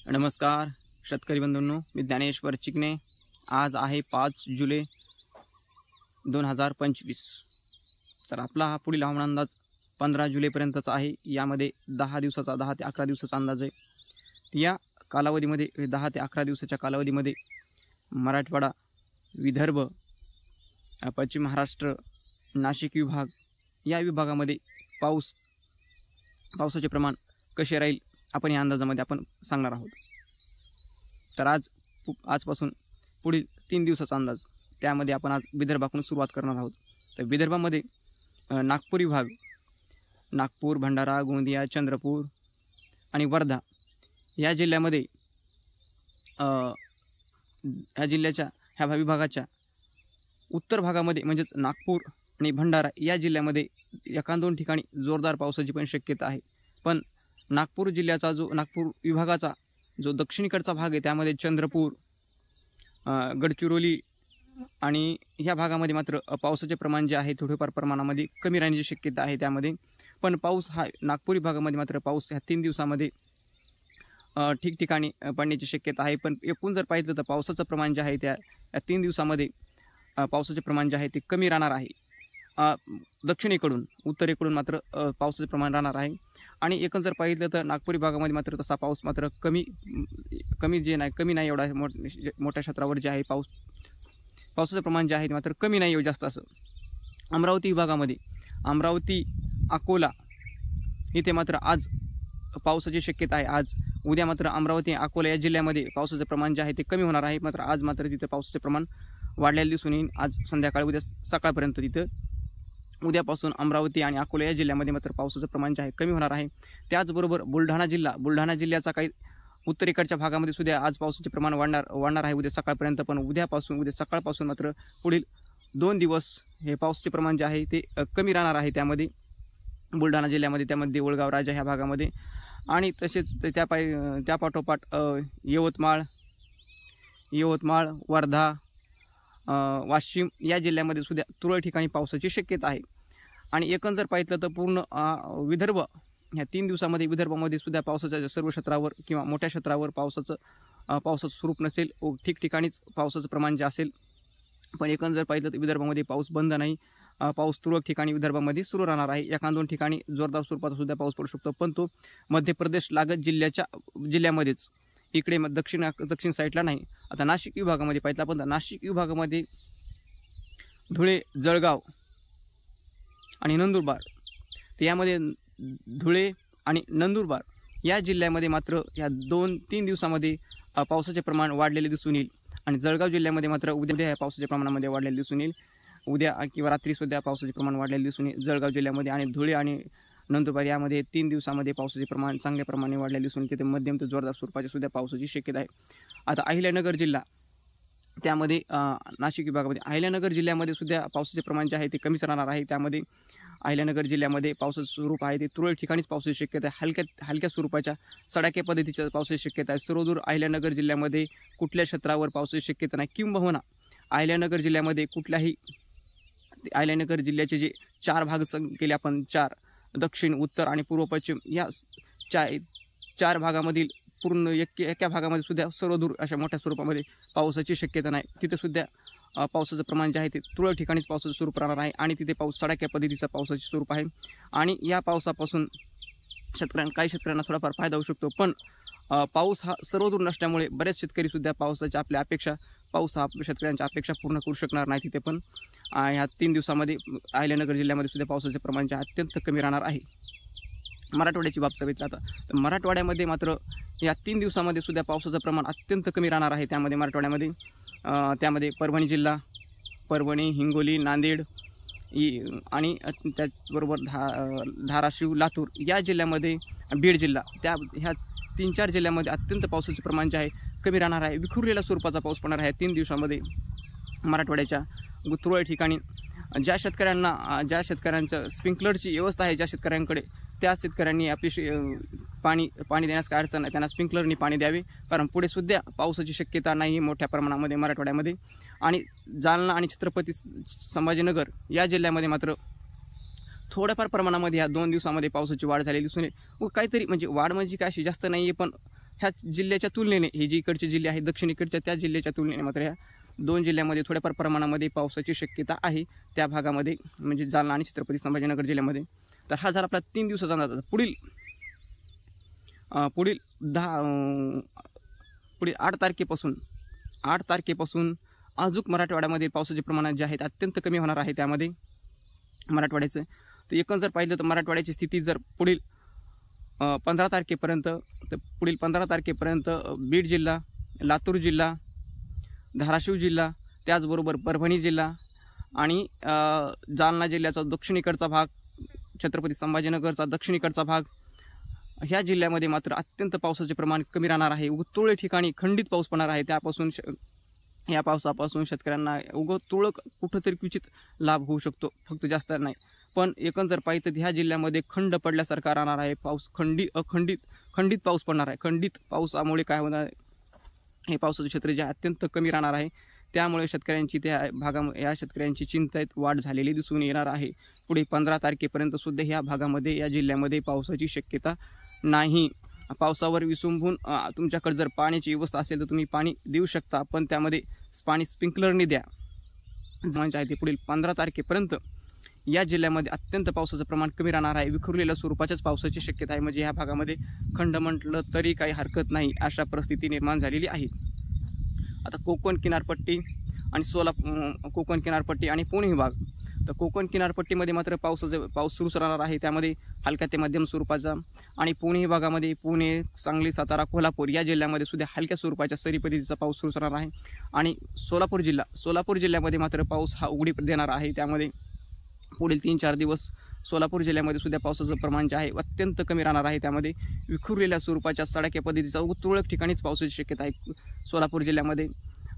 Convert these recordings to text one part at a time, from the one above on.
नमस्कार शेतकरी बंधूंनो, मी ज्ञानेश्वर चिकणे। आज आहे 5 जुलै 2025। तर आपला हा पुढील हवामान अंदाज 15 जुलैपर्यंतचा आहे। यामध्ये 10 दिवसाचा 10 ते 11 दिवसाचा अंदाज आहे। या कालावधीमध्ये 10 ते 11 दिवसाच्या कालावधीमध्ये मराठवाडा, विदर्भ, पश्चिम महाराष्ट्र, नाशिक विभाग या विभागामध्ये पावसाचे प्रमाण कसे राहील आपण या अंदाजामध्ये आपण सांगणार आहोत। तर आजपासून पुढील 3 दिवसाचा अंदाज, त्यामध्ये आपण आज विदर्भाकडून सुरुवात करणार आहोत। तर विदर्भामध्ये नागपूर विभाग, नागपूर, भंडारा, गोंदिया, चंद्रपूर आणि वर्धा या जिल्ह्यामध्ये ह्या विभागाच्या उत्तर भागामध्ये म्हणजेच नागपूर आणि भंडारा या जिल्ह्यामध्ये एका दोन ठिकाणी जोरदार पावसाची पण शक्यता आहे। पण नागपूर विभागाचा जो दक्षिणेकडचा भाग आहे त्यामध्ये चंद्रपूर, गडचिरोली आणि ह्या भागामध्ये मात्र पावसाचे प्रमाण जे आहे थोडेफार प्रमाणामध्ये कमी राहण्याची शक्यता आहे। त्यामध्ये पण पाऊस हा नागपूर विभागामध्ये मात्र पाऊस ह्या 3 दिवसामध्ये ठिकठिकाणी पडण्याची शक्यता आहे। पण एकूण जर पाहिलं तर पावसाचं प्रमाण जे आहे त्या 3 दिवसामध्ये पावसाचे प्रमाण जे आहे ते कमी राहणार आहे। दक्षिणेकडून उत्तरेकडून मात्र पावसाचे प्रमाण राहणार आहे। आणि एकूण जर पाहिलं तर नागपूर विभागामध्ये मात्र तसा पाऊस मात्र कमी नाही एवढा मोठ्या क्षेत्रावर जे आहे पावसाचं प्रमाण जे आहे ते मात्र कमी नाही जास्त असं। अमरावती विभागामध्ये अमरावती, अकोला इथे मात्र आज पावसाची शक्यता आहे। आज उद्या मात्र अमरावती, अकोला या जिल्ह्यामध्ये पावसाचं प्रमाण जे आहे ते कमी होणार आहे। मात्र आज मात्र तिथे पावसाचे प्रमाण वाढलेले दिसून येईल। आज संध्याकाळी उद्या सकाळपर्यंत तिथं उद्यापासून अमरावती आणि अकोला या जिल्ह्यामध्ये मात्र पावसाचं प्रमाण जे आहे कमी होणार आहे। त्याचबरोबर बुलढाणा जिल्ह्याचा काही उत्तरेकडच्या भागामध्ये सुद्धा आज पावसाचे प्रमाण वाढणार आहे उद्या सकाळपर्यंत। पण उद्या सकाळपासून मात्र पुढील 2 दिवस हे पावसाचे प्रमाण जे आहे ते कमी राहणार आहे त्यामध्ये बुलढाणा जिल्ह्यामध्ये, त्यामध्ये देऊळगाव, राजा ह्या भागामध्ये। आणि तसेच त्या पाठोपाठ यवतमाळ, वर्धा, वाशिम या जिल्ह्यामध्ये सुद्धा तुरळक ठिकाणी पावसाची शक्यता आहे। आणि एकूण जर पाहिलं तर पूर्ण विदर्भ ह्या 3 दिवसामध्ये विदर्भामध्ये सुद्धा पावसाच्या सर्व क्षेत्रावर किंवा मोठ्या क्षेत्रावर पावसाचं स्वरूप नसेल, ठिकठिकाणीच पावसाचं प्रमाण जे असेल। पण एकूण जर पाहिलं तर विदर्भामध्ये पाऊस बंद नाही, पाऊस तुरळक ठिकाणी विदर्भामध्ये सुरू राहणार आहे। एका दोन ठिकाणी जोरदार स्वरूपाचा सुद्धा पाऊस पडू शकतो, पण तो मध्य प्रदेश लागत जिल्ह्यामध्येच, इकडे दक्षिण साईडला नाही। आता नाशिक विभागामध्ये पाहिलं आपण तर नाशिक विभागामध्ये धुळे, जळगाव आणि नंदुरबार, तर यामध्ये धुळे आणि नंदुरबार या जिल्ह्यामध्ये मात्र या 2-3 दिवसामध्ये पावसाचे प्रमाण वाढलेले दिसून येईल। आणि जळगाव जिल्ह्यामध्ये मात्र उद्या या पावसाच्या प्रमाणामध्ये वाढलेले दिसून येईल। उद्या किंवा रात्री सुद्धा पावसाचे प्रमाण वाढलेले दिसून येईल जळगाव जिल्ह्यामध्ये। आणि धुळे आणि नंदुरबार यामध्ये 3 दिवसामध्ये पावसाचे प्रमाण चांगल्या प्रमाणे वाढलेले दिसून येते। मध्यम ते जोरदार स्वरूपाची सुद्धा पावसाची शक्यता आहे। आता अहिल्यानगर जिल्हा, त्यामध्ये नाशिक विभागामध्ये अहिल्यानगर जिल्ह्यामध्ये सुद्धा पावसाचे प्रमाण जे आहे ते कमीच राहणार आहे। त्यामध्ये अहिल्यानगर जिल्ह्यामध्ये पावसाचं स्वरूप आहे ते तुरळक ठिकाणीच पावसाची शक्यता आहे। हलक्या स्वरूपाच्या सडाक्या पद्धतीच्या पावसाची शक्यता आहे। सर्वदूर अहिल्यानगर जिल्ह्यामध्ये कुठल्या क्षेत्रावर पावसाची शक्यता नाही, किंबहुना अहिल्यानगर जिल्ह्याचे जे 4 भाग केले आपण, 4 दक्षिण, उत्तर आणि पूर्व पश्चिम या 4 भागामधील पूर्ण एका भागामध्ये सुद्धा सर्वदूर अशा मोठ्या स्वरूपामध्ये पावसाची शक्यता नाही। तिथे सुद्धा पावसाचं प्रमाण जे आहे ते तुरळक ठिकाणीच पावसाचं स्वरूप राहणार आहे। आणि तिथे पाऊस सडाक्या पद्धतीचा पावसाचे स्वरूप आहे। आणि या पावसापासून काही शेतकऱ्यांना थोडाफार फायदा होऊ शकतो। पण पाऊस हा सर्वदूर नसल्यामुळे बरेच शेतकरी सुद्धा पाऊस हा शेतकऱ्यांच्या अपेक्षा पूर्ण करू शकणार नाही। तिथे पण ह्या 3 दिवसामध्ये अहिल्यानगर जिल्ह्यामध्ये सुद्धा पावसाचे प्रमाण जे अत्यंत कमी राहणार आहे। मराठवाड्याची बाब बघितली आता तर मराठवाड्यामध्ये मात्र या 3 दिवसामध्ये सुद्धा पावसाचं प्रमाण अत्यंत कमी राहणार आहे। त्यामध्ये परभणी जिल्हा, परभणी, हिंगोली, नांदेड आणि त्याचबरोबर धाराशिव, लातूर या जिल्ह्यामध्ये, बीड जिल्हा, ह्या 3-4 जिल्ह्यामध्ये अत्यंत पावसाचे प्रमाण जे आहे कमी राहणार आहे। विखुरलेल्या स्वरूपाचा पाऊस पडणार आहे 3 दिवसामध्ये मराठवाड्याच्या तुरळक ठिकाणी। ज्या शेतकऱ्यांचं स्प्रिंकलरची व्यवस्था आहे, ज्या शेतकऱ्यांकडे, त्या शेतकऱ्यांनी आपली पाणी देण्यास काय अडचण नाही, त्यांना स्प्रिंकलरनी पाणी द्यावे। कारण पुढे सुद्धा पावसाची शक्यता नाही मोठ्या प्रमाणामध्ये मराठवाड्यामध्ये। आणि जालना आणि छत्रपती संभाजीनगर या जिल्ह्यामध्ये मात्र थोड्याफार प्रमाणामध्ये ह्या 2 दिवसामध्ये पावसाची वाढ झालेली दिसून येईल। व काहीतरी म्हणजे वाढ म्हणजे काय अशी जास्त नाही आहे, पण ह्या जिल्ह्याच्या तुलनेने हे जे इकडचे जिल्हे आहेत दक्षिणेकडच्या त्या जिल्ह्याच्या तुलनेने मात्र ह्या 2 जिल्ह्यामध्ये थोड्याफार प्रमाणामध्ये पावसाची शक्यता आहे त्या भागामध्ये, म्हणजे जालना आणि छत्रपती संभाजीनगर जिल्ह्यामध्ये. तर हा झाला आपला 3 दिवसाचा अंदाज. पुढील 8 तारखेपासून अजून मराठवाड्यामध्ये पावसाचे प्रमाण जे आहेत अत्यंत कमी होणार आहे त्यामध्ये मराठवाड्याचं. तर एकूण जर पाहिलं तर मराठवाड्याची स्थिती जर पुढील 15 तारखेपर्यंत बीड जिल्हा, लातूर जिल्हा, धाराशिव जिल्हा, त्याचबरोबर परभणी जिल्हा आणि जालना जिल्ह्याचा दक्षिणेकडचा भाग, छत्रपती संभाजीनगरचा दक्षिणेकडचा भाग, ह्या जिल्ह्यामध्ये मात्र अत्यंत पावसाचे प्रमाण कमी राहणार आहे. तुरळक ठिकाणी खंडित पाऊस पडणार आहे. या पावसापासून शेतकऱ्यांना तुरळक कुठंतरी क्वचित लाभ होऊ शकतो, फक्त जास्त नाही. पण एकूण जर पाहिलं तर ह्या जिल्ह्यामध्ये खंड पडल्यासारखा राहणार आहे. पाऊस खंडित पाऊस पडणार आहे. खंडित पावसामुळे काय होणार आहे, हे पावसाचे क्षेत्र जे अत्यंत कमी राहणार आहे. त्यामुळे शेतकऱ्यांची या शेतकऱ्यांची चिंतेत वाढ झालेली दिसून येणार आहे. पुढे 15 तारखेपर्यंत सुद्धा ह्या भागामध्ये या जिल्ह्यामध्ये पावसाची शक्यता नाही. पावसावर विसंबून तुमच्याकडे जर पाण्याची व्यवस्था असेल तर तुम्ही पाणी देऊ शकता, पण त्यामध्ये पाणी स्प्रिंकलरने द्या. म्हणजे आहे ते पुढील 15 तारखेपर्यंत या जिल्ह्यामध्ये अत्यंत पावसाचं प्रमाण कमी राहणार आहे. विखुरलेल्या स्वरूपाच्याच पावसाची शक्यता आहे. म्हणजे ह्या भागामध्ये खंड म्हटलं तरी काही हरकत नाही, अशा परिस्थिती निर्माण झालेली आहे. आता कोकण किनारपट्टी आणि पुणे विभाग. तर कोकण किनारपट्टीमध्ये मात्र पाऊस सुरूच राहणार आहे. त्यामध्ये हलक्या ते मध्यम स्वरूपाचा, आणि पुणे विभागामध्ये पुणे, सांगली, सातारा, कोल्हापूर या जिल्ह्यामध्ये सुद्धा हलक्या स्वरूपाच्या सरी पद्धतीचा पाऊस सुरूच राहणार आहे. आणि सोलापूर जिल्ह्यामध्ये मात्र पाऊस हा उघडीप देणार आहे. त्यामध्ये पुढील 3-4 दिवस सोलापूर जिल्ह्यामध्ये सुद्धा पावसाचं प्रमाण जे आहे अत्यंत कमी राहणार आहे. त्यामध्ये विखुरलेल्या स्वरूपाच्या सडाक्या पद्धतीचा तुरळक ठिकाणीच पावसाची शक्यता आहे सोलापूर जिल्ह्यामध्ये.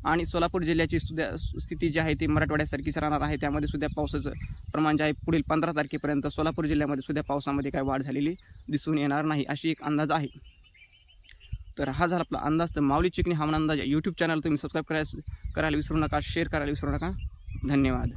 आणि सोलापूर जिल्ह्याची सुद्धा स्थिती जी आहे ती मराठवाड्यासारखीच राहणार आहे. त्यामध्ये सुद्धा पावसाचं प्रमाण जे आहे पुढील 15 तारखेपर्यंत सोलापूर जिल्ह्यामध्ये सुद्धा पावसामध्ये काय वाढ झालेली दिसून येणार नाही, अशी एक अंदाज आहे. तर हा झाला आपला अंदाज. तर माऊली चिकणी हवामान अंदाज यूट्यूब चॅनल तुम्ही सबस्क्राईब करायला विसरू नका, शेअर करायला विसरू नका. धन्यवाद.